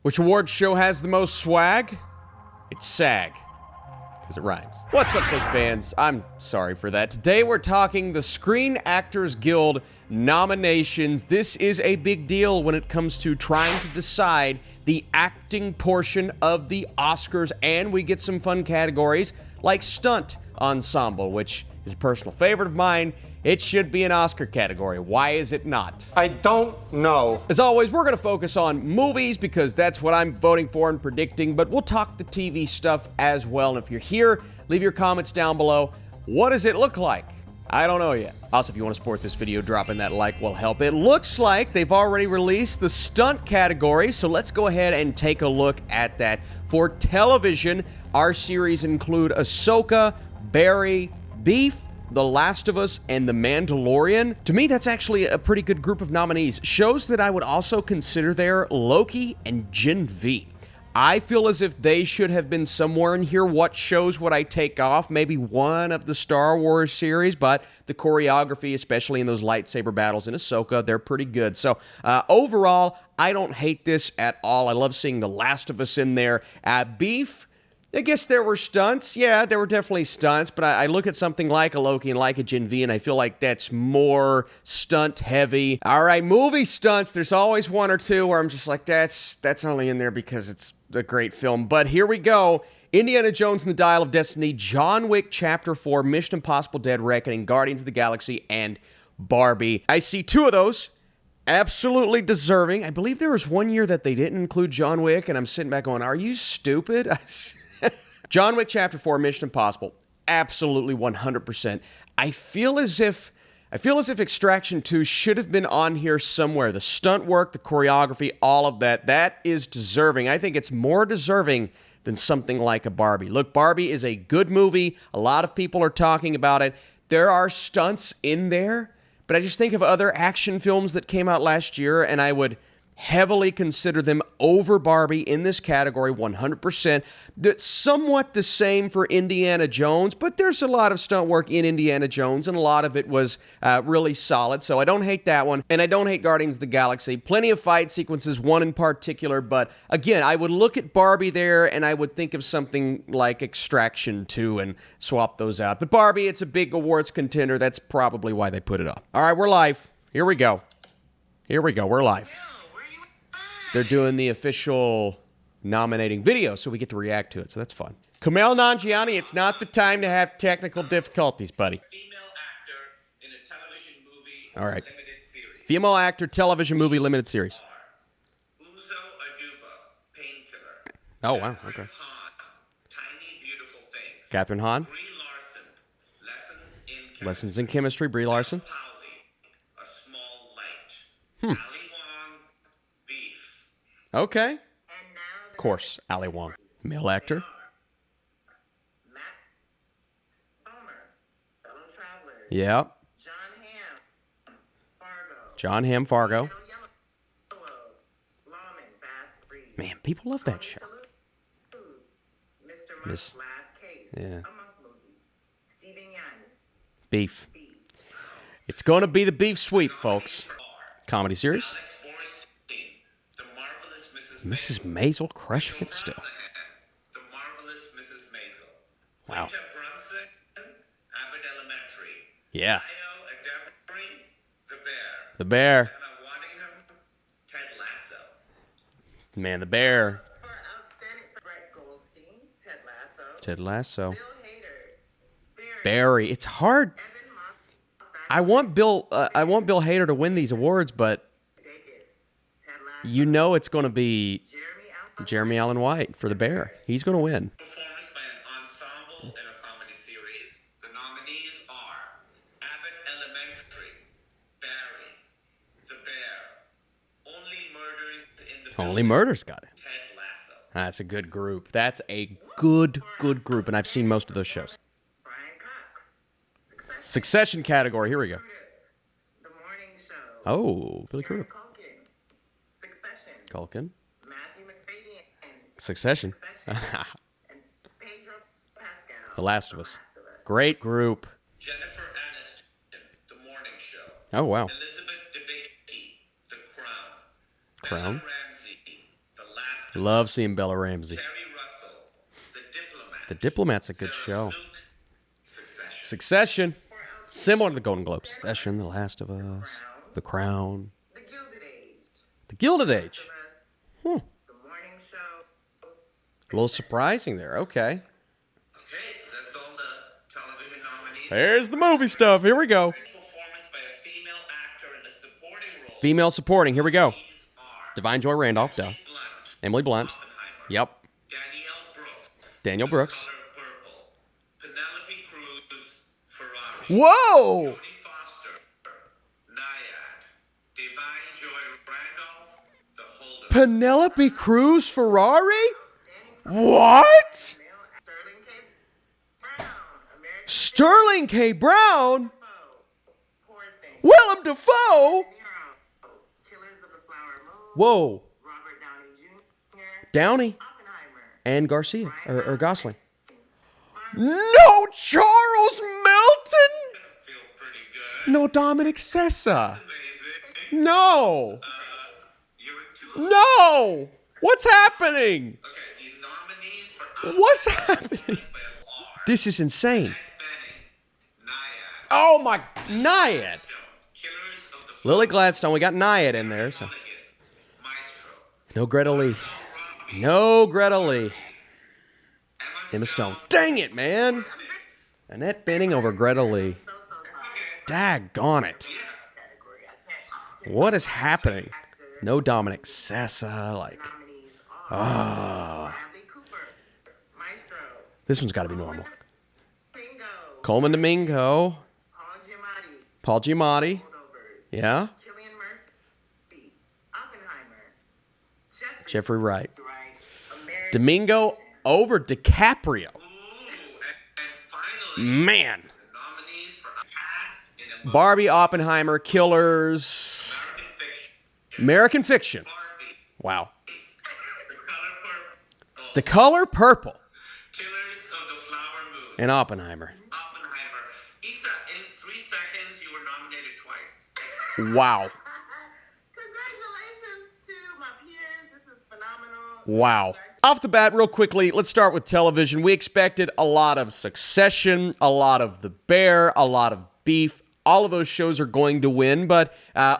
Which award show has the most swag? It's SAG, because it rhymes. What's up, fake fans? I'm sorry for that. Today we're talking the Screen Actors Guild nominations. This is a big deal when it comes to trying to decide the acting portion of the Oscars, and we get some fun categories like Stunt Ensemble, which is a personal favorite of mine. It should be an Oscar category. Why is it not? I don't know. As always, we're going to focus on movies because that's what I'm voting for and predicting, but we'll talk the TV stuff as well. And if you're here, leave your comments down below. What does it look like? I don't know yet. Also, if you want to support this video, dropping that like will help. It looks like they've already released the stunt category, so let's go ahead and take a look at that. For television, our series include Ahsoka, Barry, Beef, The Last of Us, and The Mandalorian. To me, that's actually a pretty good group of nominees. Shows that I would also consider there, Loki and Gen V. I feel as if they should have been somewhere in here. What shows would I take off? Maybe one of the Star Wars series, but the choreography, especially in those lightsaber battles in Ahsoka, they're pretty good. So overall, I don't hate this at all. I love seeing The Last of Us in there. Beef, I guess there were stunts. Yeah, there were definitely stunts, but I look at something like a Loki and like a Gen V, and I feel like that's more stunt heavy. All right, movie stunts, there's always one or two where I'm just like, that's only in there because it's a great film. But here we go. Indiana Jones and the Dial of Destiny, John Wick Chapter 4, Mission Impossible Dead Reckoning, Guardians of the Galaxy, and Barbie. I see two of those. Absolutely deserving. I believe there was one year that they didn't include John Wick, and I'm sitting back going, are you stupid? John Wick Chapter 4, Mission Impossible, absolutely 100%. I feel as if Extraction 2 should have been on here somewhere. The stunt work, the choreography, all of that, that is deserving. I think it's more deserving than something like a Barbie. Look, Barbie is a good movie. A lot of people are talking about it. There are stunts in there, but I just think of other action films that came out last year, and I would heavily consider them over Barbie in this category, 100%. That's somewhat the same for Indiana Jones, but there's a lot of stunt work in Indiana Jones, and a lot of it was really solid, so I don't hate that one, and I don't hate Guardians of the Galaxy. Plenty of fight sequences, one in particular, but again, I would look at Barbie there, and I would think of something like Extraction 2 and swap those out. But Barbie, it's a big awards contender. That's probably why they put it up. All right, we're live. Here we go. We're live. They're doing the official nominating video, so we get to react to it, so that's fun. Kumail Nanjiani, it's not the time to have technical difficulties, buddy. Female actor in a television movie All right. limited series. Female actor, television movie, limited series. Uzo Aduba, Painkiller. Oh, wow, Catherine okay. Hahn, Tiny Beautiful Things. Catherine Hahn, Brie Larson, Lessons in Chemistry. Lessons in Chemistry, Brie Larson. Pauli, A Small Light. Ali Wong, Beef. Okay. Of course, Ali Wong. Male actor. Matt Bomer, Fellow Travelers. Yep. John Hamm, Fargo. John Hamm, Fargo. Yellow, Lawman, Fast Breeze. Man, people love that show. Mr. Miss- Monk's Last Case. yeah. A monk movie. Stephen Young, Beef. Beef. It's going to be the Beef Sweep, folks. Comedy series. Alex Borstein, The Marvelous Mrs. Mrs. Maisel crushing it still. The Marvelous Mrs. Maisel. Wow. Winter Brunson, Abbott Elementary. Yeah. Io Adebri, The Bear. The Bear. Emma Waddingham, Ted Lasso. Man, the Bear. For outstanding Brett Goldstein, Ted Lasso. Ted Lasso. Bill Hader, Barry. It's hard. Evan Moss, I want Bill Hader to win these awards, but Ted Lasso. you know it's going to be Jeremy Allen. Jeremy Allen White for the Bear. He's going to win. Performance by an ensemble in a comedy series. The nominees are Abbott Elementary, Barry, The Bear, Only Murders in the Only Building, Murder's got it. Ted Lasso. That's a good group. That's a good group, and I've seen most of those shows. Brian Cox. Succession category. Here we go. The Morning Show. Oh, Billy Crudup. Culkin. Succession. Culkin. Matthew McFadden. Succession. And Pedro Pascal. The Last of Us. Great group. Jennifer Aniston, The Morning Show. Oh, wow. Elizabeth Debicki, The Crown. Crown. Bella Ramsey, The Last Love seeing Bella Ramsey. Terry Russell, The Diplomat. The Diplomat's a good Sarah show. Snook, Succession. Succession. Similar to The Golden Globes. Succession, The Last of Us, The Crown. The Gilded Age. The Gilded Age. The Morning Show. A little surprising there. Okay. Okay, so that's all the television nominees. There's the movie stuff. Here we go. Performance by a female actor in a supporting role. Female supporting. Here we go. These are Divine Joy Randolph. Duh. Blunt, Emily Blunt. Oppenheimer, Yep. Danielle Brooks, Danielle The Brooks. Color Purple, Penelope Cruz, Ferrari, Whoa! Jodie Foster, Naiad, Divine Joy Randolph, The Holder, Penelope Cruz Ferrari? What? Sterling K. Brown. American Sterling K. Brown? Foe. Poor Thing. Willem Dafoe? Nero. Killers of the Flower Moon. Whoa. Robert Downey Jr. Downey Oppenheimer. and Garcia. Or Gosling. No Charles Melton? feel pretty good. No Dominic Sessa. Amazing. No. You're too. No. What's happening? Okay, the nominees for What's happening? are This is insane. Benning, Naiad, Oh my, Naiad. Killers of the Lily Gladstone. We got Naiad in there. So. Mulligan, Maestro, No Greta Lee. Robbie, No Greta Lee. Emma Emma Stone. Dang it, man. Annette Bening over Greta Lee. Daggone it. Category. I can't. What is happening? No Dominic Sessa. Like, Nominees are Bradley Cooper. Maestro. this one's got to be normal. Bingo. Coleman Domingo. Paul Giamatti. Paul Giamatti. Holdovers. Yeah. Cillian Murphy. Oppenheimer. Jeffrey Wright. Wright. American. Domingo over DiCaprio. Ooh, and finally, Man. the nominees for cast in a Barbie, Oppenheimer, Killers. American Fiction, American Fiction. Barbie, Wow. The Color Purple, The Color Purple. Killers of the Flower Moon, And Oppenheimer. Oppenheimer. Issa, in 3 seconds, you were nominated twice. Wow. Congratulations to my peers. This is phenomenal. Wow. Off the bat, real quickly, let's start with television. We expected a lot of Succession, a lot of The Bear, a lot of Beef. All of those shows are going to win, but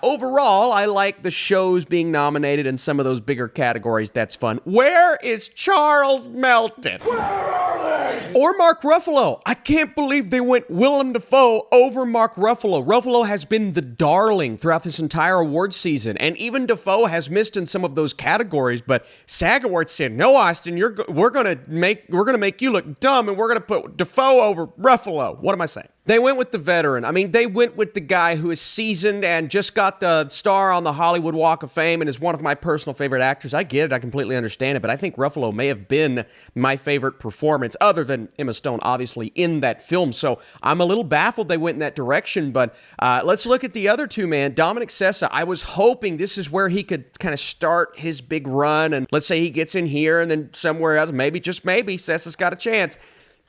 overall, I like the shows being nominated in some of those bigger categories. That's fun. Where is Charles Melton? Where are they? Or Mark Ruffalo. I can't believe they went Willem Dafoe over Mark Ruffalo. Ruffalo has been the darling throughout this entire award season, and even Dafoe has missed in some of those categories. But SAG Awards said, "No, Austin, we're gonna make you look dumb, and we're gonna put Dafoe over Ruffalo." What am I saying? They went with the veteran. I mean, they went with the guy who is seasoned and just got the star on the Hollywood Walk of Fame and is one of my personal favorite actors. I get it. I completely understand it. But I think Ruffalo may have been my favorite performance, other than Emma Stone, obviously, in that film. So I'm a little baffled they went in that direction. But let's look at the other two, man. Dominic Sessa, I was hoping this is where he could kind of start his big run. And let's say he gets in here and then somewhere else, maybe, just maybe, Sessa's got a chance.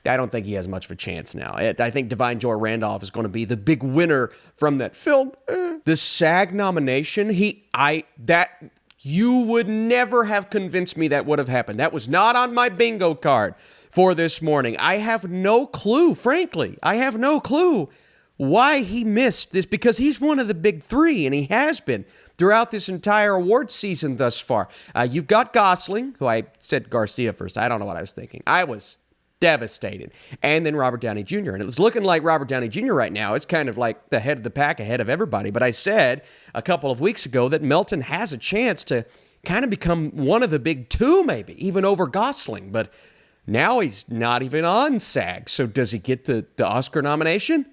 I don't think he has much of a chance now. I think Divine Joy Randolph is going to be the big winner from that film. The SAG nomination, you would never have convinced me that would have happened. That was not on my bingo card for this morning. I have no clue, frankly. I have no clue why he missed this, because he's one of the big three, and he has been throughout this entire award season thus far. You've got Gosling, who I said Garcia first. I don't know what I was thinking. I was devastated. And then Robert Downey Jr. And it was looking like Robert Downey Jr. right now. It's kind of like the head of the pack ahead of everybody. But I said a couple of weeks ago that Melton has a chance to kind of become one of the big two, maybe, even over Gosling. But now he's not even on SAG. So does he get the Oscar nomination?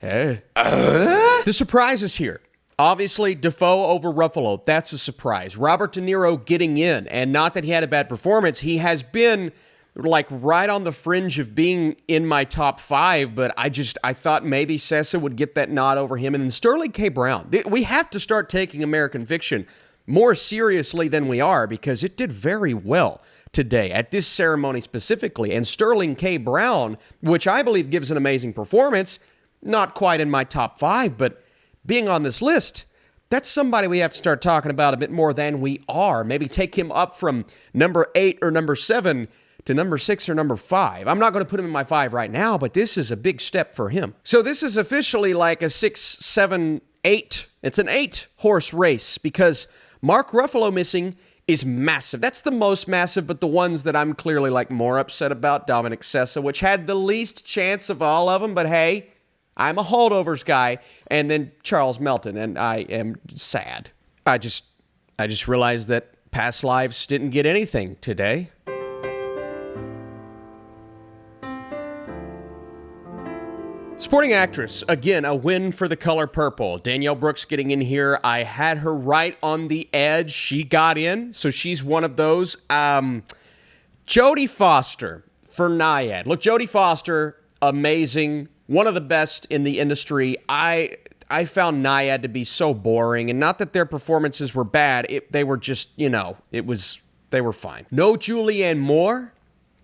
The surprise is here. Obviously, Dafoe over Ruffalo. That's a surprise. Robert De Niro getting in. And not that he had a bad performance. He has been like right on the fringe of being in my top 5, but I thought maybe Sessa would get that nod over him. And then Sterling K. Brown. We have to start taking American Fiction more seriously than we are, because it did very well today at this ceremony specifically. And Sterling K. Brown, which I believe gives an amazing performance, not quite in my top 5, but being on this list, that's somebody we have to start talking about a bit more than we are. Maybe take him up from number 8 or number 7 to number 6 or number 5. I'm not going to put him in my 5 right now, but this is a big step for him. So this is officially like a 6, 7, 8. It's an 8-horse race because Mark Ruffalo missing is massive. That's the most massive, but the ones that I'm clearly like more upset about, Dominic Sessa, which had the least chance of all of them, but hey, I'm a holdovers guy, and then Charles Melton, and I am sad. I just realized that Past Lives didn't get anything today. Supporting actress, again, a win for The Color Purple. Danielle Brooks getting in here. I had her right on the edge. She got in, so she's one of those. Jodie Foster for Naiad. Look, Jodie Foster, amazing. One of the best in the industry. I found Naiad to be so boring, and not that their performances were bad. They were just, they were fine. No Julianne Moore.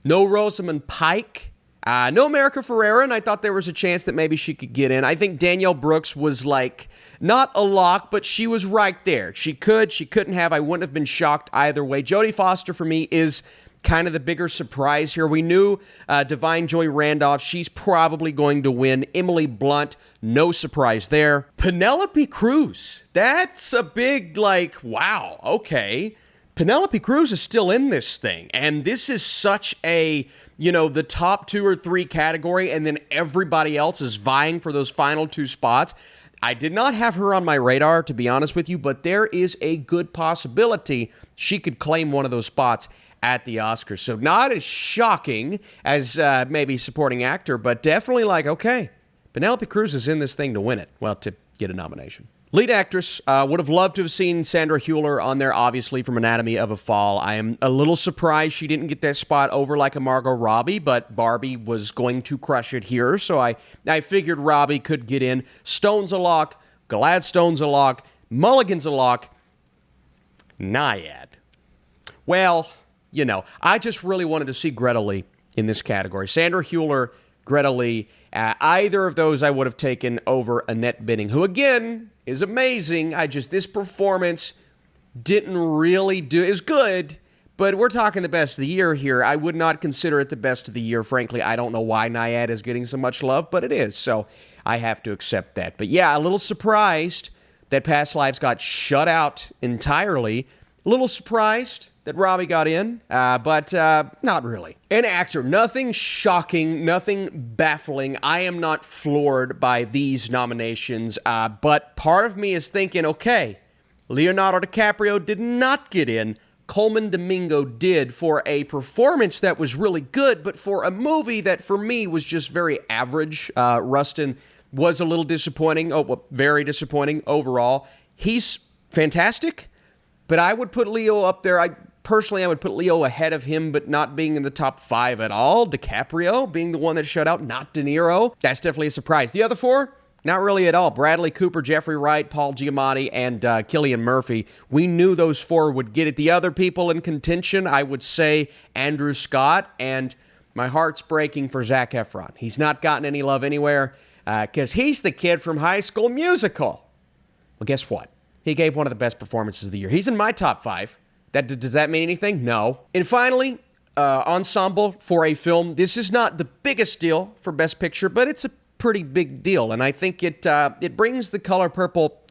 No Rosamund Pike. No America Ferrera, and I thought there was a chance that maybe she could get in. I think Danielle Brooks was like, not a lock, but she was right there. She couldn't have. I wouldn't have been shocked either way. Jodie Foster, for me, is kind of the bigger surprise here. We knew Divine Joy Randolph, she's probably going to win. Emily Blunt, no surprise there. Penelope Cruz, that's a big, wow, okay. Penelope Cruz is still in this thing, and this is such a, the top 2 or 3 category, and then everybody else is vying for those final 2 spots. I did not have her on my radar, to be honest with you, but there is a good possibility she could claim one of those spots at the Oscars. So not as shocking as maybe supporting actor, but definitely okay, Penelope Cruz is in this thing to win it. Well, to get a nomination. Lead actress, would have loved to have seen Sandra Hüller on there, obviously, from Anatomy of a Fall. I am a little surprised she didn't get that spot over like a Margot Robbie, but Barbie was going to crush it here, so I figured Robbie could get in. Stone's a lock, Gladstone's a lock, Mulligan's a lock, Naiad. Well, I just really wanted to see Greta Lee in this category. Sandra Hüller, Greta Lee, either of those I would have taken over Annette Bening, who again is amazing. This performance didn't really do, it was good, but we're talking the best of the year here. I would not consider it the best of the year, frankly. I don't know why Naiad is getting so much love, but it is, so I have to accept that. But yeah, a little surprised that Past Lives got shut out entirely. A little surprised that Robbie got in, but not really. An actor, nothing shocking, nothing baffling. I am not floored by these nominations, but part of me is thinking, okay, Leonardo DiCaprio did not get in. Coleman Domingo did for a performance that was really good, but for a movie that for me was just very average. Rustin was a little disappointing, very disappointing overall. He's fantastic, but I would put Leo up there. Personally, I would put Leo ahead of him, but not being in the top 5 at all. DiCaprio being the one that shut out, not De Niro. That's definitely a surprise. The other 4, not really at all. Bradley Cooper, Jeffrey Wright, Paul Giamatti, and Cillian Murphy. We knew those 4 would get it. The other people in contention, I would say Andrew Scott, and my heart's breaking for Zac Efron. He's not gotten any love anywhere because he's the kid from High School Musical. Well, guess what? He gave one of the best performances of the year. He's in my top 5. Does that mean anything? No. And finally, ensemble for a film. This is not the biggest deal for Best Picture, but it's a pretty big deal. And I think it brings The Color Purple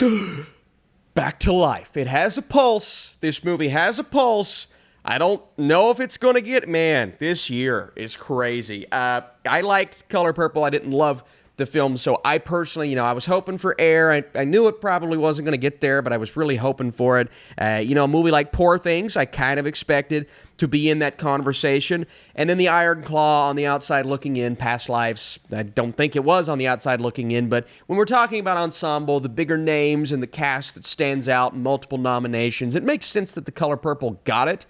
back to life. It has a pulse. This movie has a pulse. I don't know if it's going to get... Man, this year is crazy. I liked Color Purple. I didn't love the film, so I personally, I was hoping for Air. I knew it probably wasn't going to get there, but I was really hoping for it. A movie like Poor Things, I kind of expected to be in that conversation. And then The Iron Claw on the outside looking in, Past Lives, I don't think it was on the outside looking in, but when we're talking about ensemble, the bigger names and the cast that stands out, multiple nominations, it makes sense that The Color Purple got it.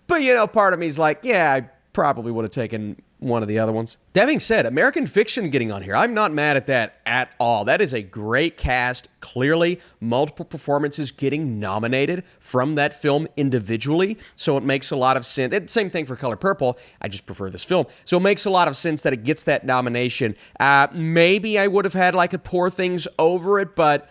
But, part of me is like, yeah, I probably would have taken one of the other ones. That being said, American Fiction getting on here, I'm not mad at that at all. That is a great cast. Clearly, multiple performances getting nominated from that film individually, so it makes a lot of sense. Same thing for Color Purple. I just prefer this film. So it makes a lot of sense that it gets that nomination. Maybe I would have had a Poor Things over it, but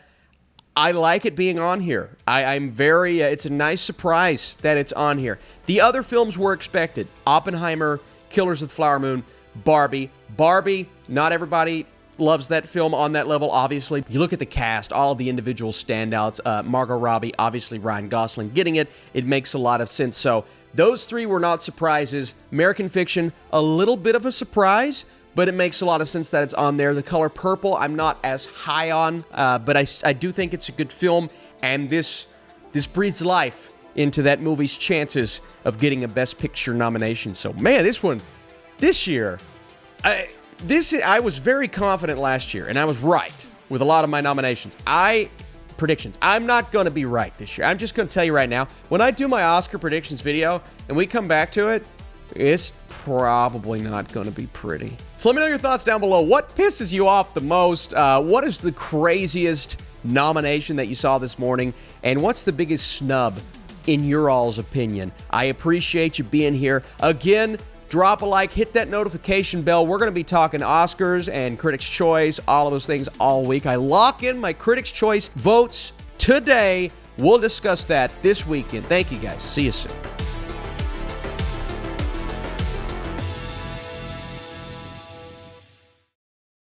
I like it being on here. I'm very, it's a nice surprise that it's on here. The other films were expected. Oppenheimer, Killers of the Flower Moon, Barbie. Barbie, not everybody loves that film on that level, obviously. You look at the cast, all of the individual standouts. Margot Robbie, obviously Ryan Gosling getting it. It makes a lot of sense. So those three were not surprises. American Fiction, a little bit of a surprise, but it makes a lot of sense that it's on there. The Color Purple, I'm not as high on, but I do think it's a good film, and this breathes life into that movie's chances of getting a Best Picture nomination. So, man, this year, I was very confident last year, and I was right with a lot of my nominations. Predictions. I'm not going to be right this year. I'm just going to tell you right now, when I do my Oscar predictions video and we come back to it, it's probably not going to be pretty. So let me know your thoughts down below. What pisses you off the most? What is the craziest nomination that you saw this morning? And what's the biggest snub in your all's opinion? I appreciate you being here. Again, drop a like, hit that notification bell. We're going to be talking Oscars and Critics' Choice, all of those things all week. I lock in my Critics' Choice votes today. We'll discuss that this weekend. Thank you, guys. See you soon.